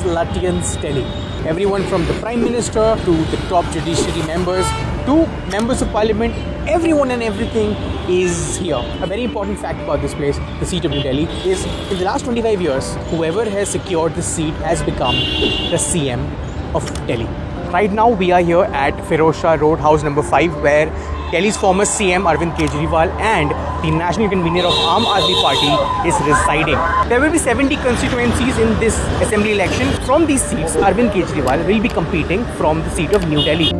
Lutyens Delhi. Everyone from the Prime Minister to the top judiciary members to members of parliament, everyone and everything is here. A very important fact about this place, the seat of New Delhi, is in the last 25 years, whoever has secured this seat has become the CM of Delhi. Right now we are here at Firoz Shah Road, house number 5, where Delhi's former CM Arvind Kejriwal and the national convener of Aam Aadmi Party is residing. There will be 70 constituencies in this assembly election. From these seats, Arvind Kejriwal will be competing from the seat of New Delhi.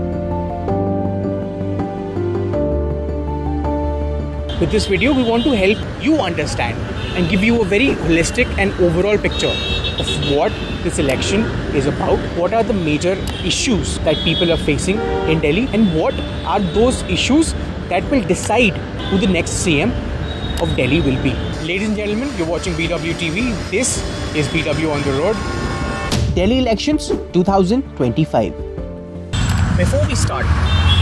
With this video, we want to help you understand and give you a very holistic and overall picture of what this election is about, what are the major issues that people are facing in Delhi, and what are those issues that will decide who the next CM of Delhi will be. Ladies and gentlemen, you're watching BW TV. This is BW on the Road. Delhi elections 2025. Before we start,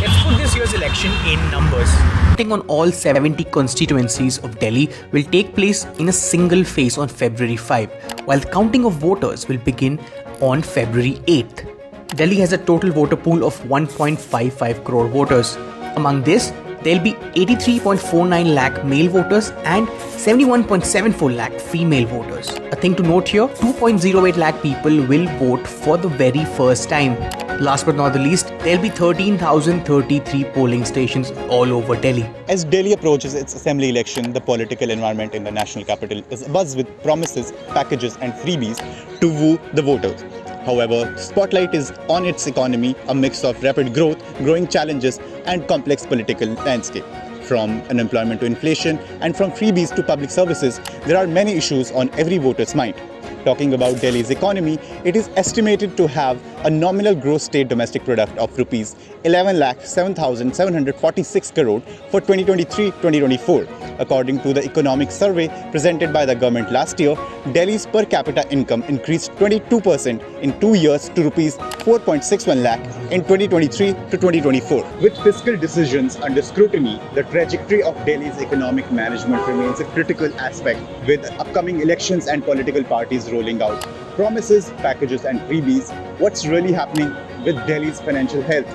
let's put this year's election in numbers. Voting on all 70 constituencies of Delhi will take place in a single phase on February 5, while the counting of voters will begin on February 8th. Delhi has a total voter pool of 1.55 crore voters. Among this, there will be 83.49 lakh male voters and 71.74 lakh female voters. A thing to note here, 2.08 lakh people will vote for the very first time. Last but not the least, there will be 13,033 polling stations all over Delhi. As Delhi approaches its assembly election, the political environment in the national capital is abuzz with promises, packages and freebies to woo the voters. However, the spotlight is on its economy, a mix of rapid growth, growing challenges and complex political landscape. From unemployment to inflation and from freebies to public services, there are many issues on every voter's mind. Talking about Delhi's economy, it is estimated to have a nominal gross state domestic product of rupees 11,07,746 crore for 2023-2024. According to the economic survey presented by the government last year, Delhi's per capita income increased 22% in 2 years to rupees 4.61 lakh in 2023 to 2024. With fiscal decisions under scrutiny, the trajectory of Delhi's economic management remains a critical aspect, with upcoming elections and political parties rolling out promises, packages and freebies. What's really happening with Delhi's financial health?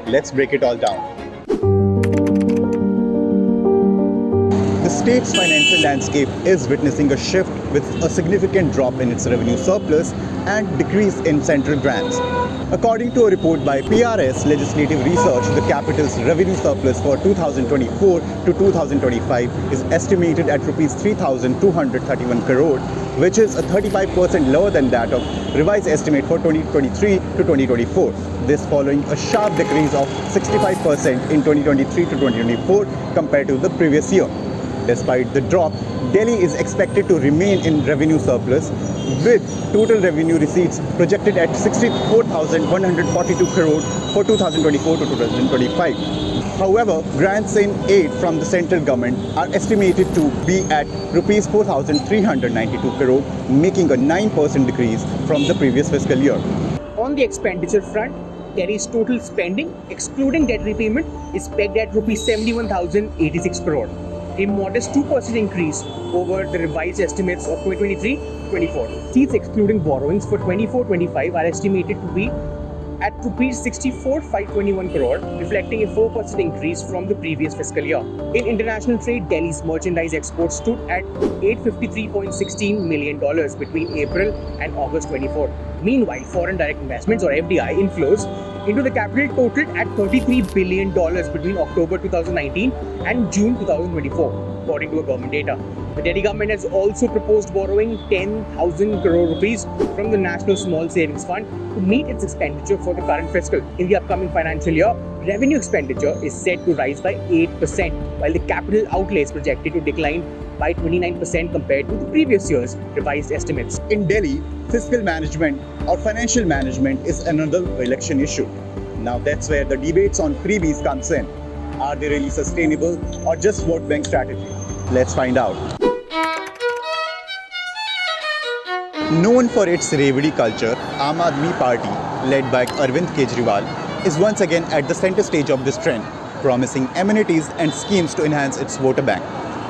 Let's break it all down. The state's financial landscape is witnessing a shift with a significant drop in its revenue surplus and decrease in central grants. According to a report by PRS Legislative Research, the capital's revenue surplus for 2024 to 2025 is estimated at rupees 3,231 crore, which is a 35% lower than that of revised estimate for 2023 to 2024. This following a sharp decrease of 65% in 2023 to 2024 compared to the previous year. Despite the drop, Delhi is expected to remain in revenue surplus, with total revenue receipts projected at 64,142 crore for 2024 to 2025. However, grants in aid from the central government are estimated to be at rupees 4,392 crore, making a 9% decrease from the previous fiscal year. On the expenditure front, Delhi's total spending, excluding debt repayment, is pegged at rupees 71,086 crore. A modest 2% increase over the revised estimates of 2023-24. Seats excluding borrowings for 24-25 are estimated to be at rupees 64,521 crore, reflecting a 4% increase from the previous fiscal year. In international trade, Delhi's merchandise exports stood at $853.16 million between April and August 24. Meanwhile, foreign direct investments or FDI inflows into the capital totaled at $33 billion between October 2019 and June 2024, according to government data. The Delhi government has also proposed borrowing 10,000 crore rupees from the National Small Savings Fund to meet its expenditure for the current fiscal. In the upcoming financial year, revenue expenditure is set to rise by 8%, while the capital outlay is projected to decline by 29% compared to the previous year's revised estimates. In Delhi, fiscal management or financial management is another election issue. Now that's where the debates on freebies comes in. Are they really sustainable or just vote bank strategy? Let's find out. Known for its Revdi culture, Aam Aadmi Party, led by Arvind Kejriwal, is once again at the center stage of this trend, promising amenities and schemes to enhance its voter bank.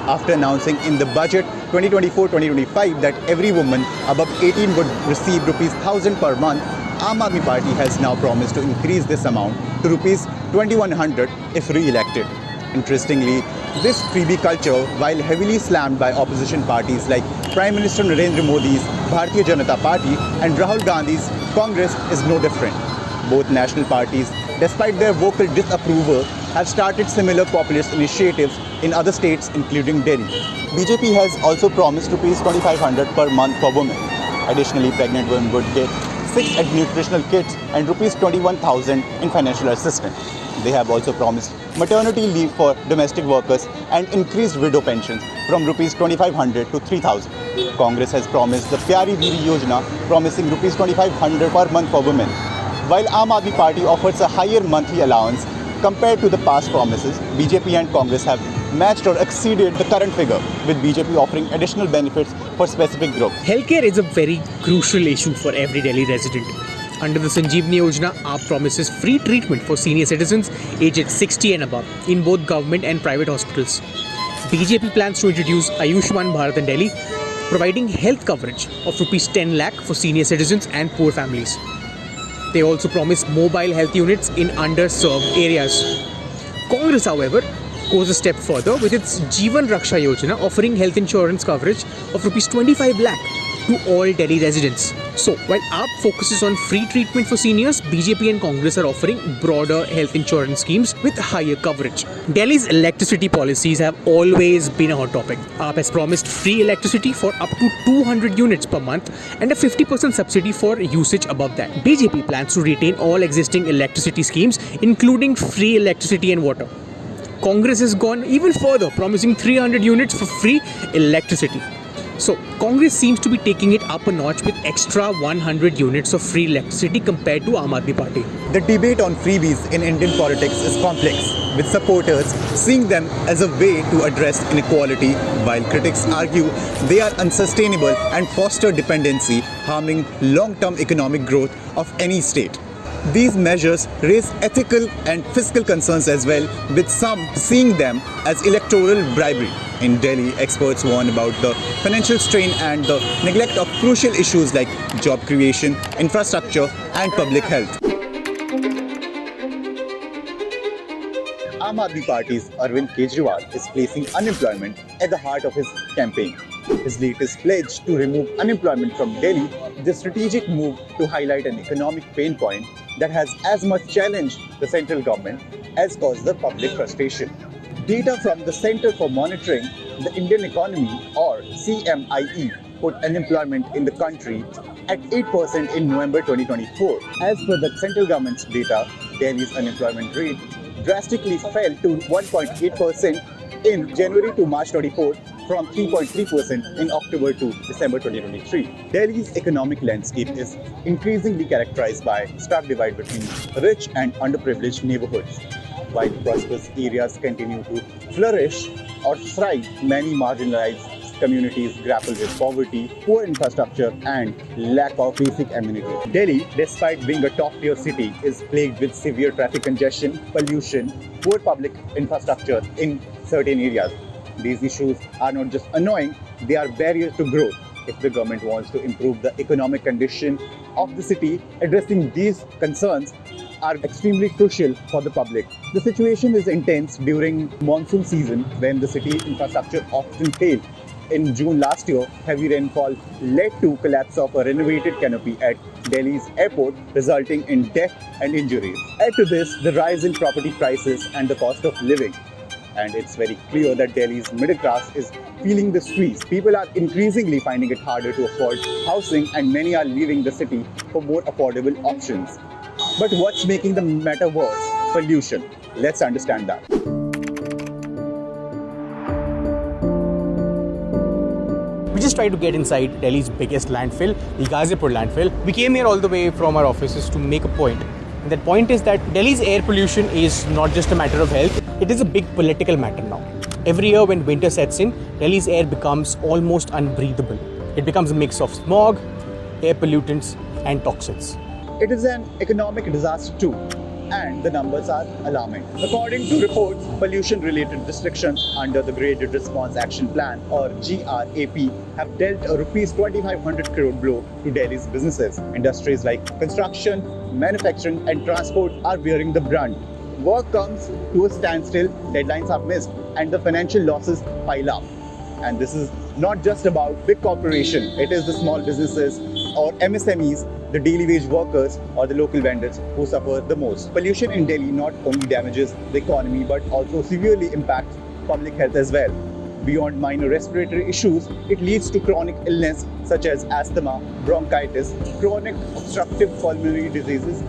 after announcing in the budget 2024-2025 that every woman above 18 would receive rupees 1,000 per month, Aam Aadmi Party has now promised to increase this amount to rupees 2,100 if re-elected. Interestingly, this freebie culture, while heavily slammed by opposition parties like Prime Minister Narendra Modi's Bharatiya Janata Party and Rahul Gandhi's Congress, is no different. Both national parties, despite their vocal disapproval, have started similar populist initiatives in other states including Delhi. BJP has also promised rupees 2,500 per month for women. Additionally, pregnant women would get 6 nutritional kits and rupees 21,000 in financial assistance. They have also promised maternity leave for domestic workers and increased widow pensions from rupees 2,500 to 3,000. Congress has promised the Pyari Didi Yojana, promising rupees 2,500 per month for women. While Aam Aadmi Party offers a higher monthly allowance compared to the past promises, BJP and Congress have matched or exceeded the current figure, with BJP offering additional benefits for specific groups. Healthcare is a very crucial issue for every Delhi resident. Under the Sanjeevani Yojana, AAP promises free treatment for senior citizens aged 60 and above in both government and private hospitals. BJP plans to introduce Ayushman Bharat in Delhi, providing health coverage of rupees 10 lakh for senior citizens and poor families. They also promise mobile health units in underserved areas. Congress, however, goes a step further with its Jeevan Raksha Yojana, offering health insurance coverage of rupees 25 lakh to all Delhi residents. So, while AAP focuses on free treatment for seniors, BJP and Congress are offering broader health insurance schemes with higher coverage. Delhi's electricity policies have always been a hot topic. AAP has promised free electricity for up to 200 units per month and a 50% subsidy for usage above that. BJP plans to retain all existing electricity schemes, including free electricity and water. Congress has gone even further, promising 300 units for free electricity. So, Congress seems to be taking it up a notch with extra 100 units of free electricity compared to Aam Aadmi Party. The debate on freebies in Indian politics is complex, with supporters seeing them as a way to address inequality, while critics argue they are unsustainable and foster dependency, harming long-term economic growth of any state. These measures raise ethical and fiscal concerns as well, with some seeing them as electoral bribery. In Delhi, experts warn about the financial strain and the neglect of crucial issues like job creation, infrastructure, and public health. Aam Aadmi Party's Arvind Kejriwal is placing unemployment at the heart of his campaign. His latest pledge to remove unemployment from Delhi is a strategic move to highlight an economic pain point that has as much challenged the central government as caused the public frustration. Data from the Center for Monitoring the Indian Economy, or CMIE, put unemployment in the country at 8% in November 2024. As per the central government's data, Delhi's unemployment rate drastically fell to 1.8% in January to March 24 from 3.3% in October to December 2023. Delhi's economic landscape is increasingly characterized by stark divide between rich and underprivileged neighborhoods. While prosperous areas continue to flourish or thrive, many marginalized communities grapple with poverty, poor infrastructure, and lack of basic amenities. Delhi, despite being a top-tier city, is plagued with severe traffic congestion, pollution, poor public infrastructure in certain areas. These issues are not just annoying, they are barriers to growth. If the government wants to improve the economic condition of the city, addressing these concerns are extremely crucial for the public. The situation is intense during monsoon season when the city infrastructure often fails. In June last year, heavy rainfall led to collapse of a renovated canopy at Delhi's airport, resulting in death and injuries. Add to this the rise in property prices and the cost of living. And it's very clear that Delhi's middle class is feeling the squeeze. People are increasingly finding it harder to afford housing, and many are leaving the city for more affordable options. But what's making the matter worse? Pollution. Let's understand that. We just tried to get inside Delhi's biggest landfill, the Ghazipur landfill. We came here all the way from our offices to make a point. And that point is that Delhi's air pollution is not just a matter of health, it is a big political matter now. Every year when winter sets in, Delhi's air becomes almost unbreathable. It becomes a mix of smog, air pollutants, and toxins. It is an economic disaster too. and the numbers are alarming. According to reports, pollution-related restrictions under the Graded Response Action Plan or GRAP have dealt a rupees 2,500 crore blow to Delhi's businesses. Industries like construction, manufacturing and transport are bearing the brunt. Work comes to a standstill, deadlines are missed and the financial losses pile up. And this is not just about big corporation, it is the small businesses or MSMEs, the daily wage workers or the local vendors who suffer the most. Pollution in Delhi not only damages the economy but also severely impacts public health as well. Beyond minor respiratory issues, it leads to chronic illness such as asthma, bronchitis, chronic obstructive pulmonary diseases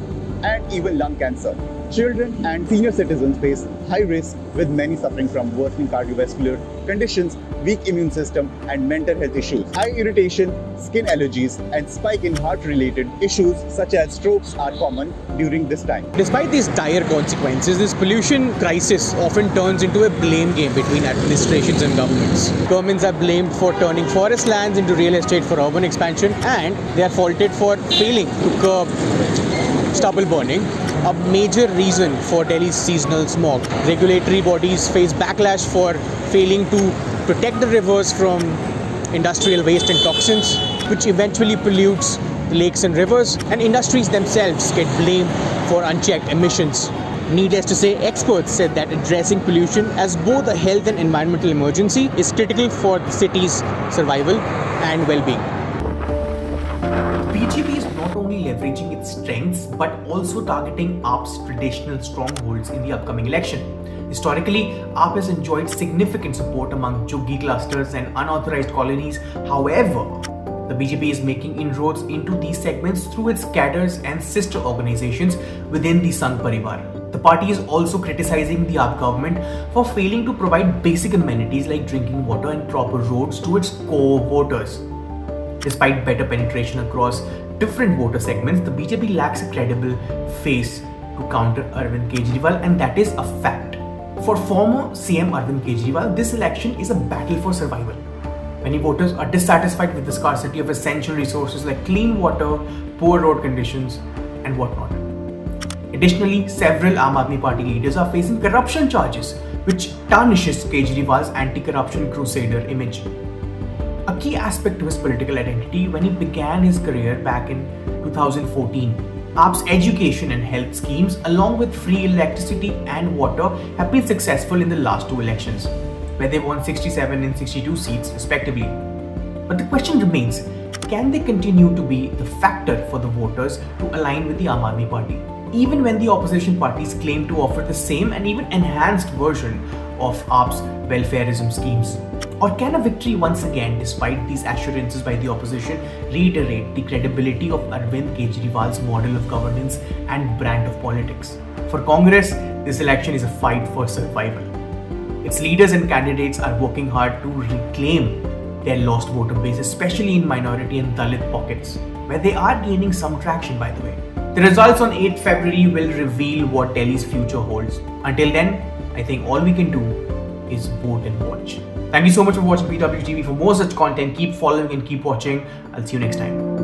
and even lung cancer. Children and senior citizens face high risk, with many suffering from worsening cardiovascular conditions, weak immune system and mental health issues. Eye irritation, skin allergies and spike in heart-related issues such as strokes are common during this time. Despite these dire consequences, this pollution crisis often turns into a blame game between administrations and governments. Governments are blamed for turning forest lands into real estate for urban expansion, and they are faulted for failing to curb stubble burning, a major reason for Delhi's seasonal smog. Regulatory bodies face backlash for failing to protect the rivers from industrial waste and toxins, which eventually pollutes the lakes and rivers, and industries themselves get blamed for unchecked emissions. Needless to say, experts said that addressing pollution as both a health and environmental emergency is critical for the city's survival and well-being. BJP is not only leveraging its strengths but also targeting AAP's traditional strongholds in the upcoming election. Historically, AAP has enjoyed significant support among Juggi clusters and unauthorized colonies. However, the BJP is making inroads into these segments through its cadres and sister organizations within the Sangh Parivar. The party is also criticizing the AAP government for failing to provide basic amenities like drinking water and proper roads to its core voters. Despite better penetration across different voter segments, the BJP lacks a credible face to counter Arvind Kejriwal, and that is a fact. For former CM Arvind Kejriwal, this election is a battle for survival. Many voters are dissatisfied with the scarcity of essential resources like clean water, poor road conditions, and whatnot. Additionally, several Aam Aadmi Party leaders are facing corruption charges, which tarnishes Kejriwal's anti-corruption crusader image. A key aspect to his political identity when he began his career back in 2014. AAP's education and health schemes, along with free electricity and water, have been successful in the last two elections, where they won 67 and 62 seats respectively. But the question remains, can they continue to be the factor for the voters to align with the Aam Aadmi Party, even when the opposition parties claim to offer the same and even enhanced version of AAP's welfareism schemes? Or can a victory once again, despite these assurances by the opposition, reiterate the credibility of Arvind Kejriwal's model of governance and brand of politics? For Congress, this election is a fight for survival. Its leaders and candidates are working hard to reclaim their lost voter base, especially in minority and Dalit pockets, where they are gaining some traction, by the way. The results on 8th February will reveal what Delhi's future holds. Until then, I think all we can do is vote and watch. Thank you so much for watching PWTV. For more such content, keep following and keep watching. I'll see you next time.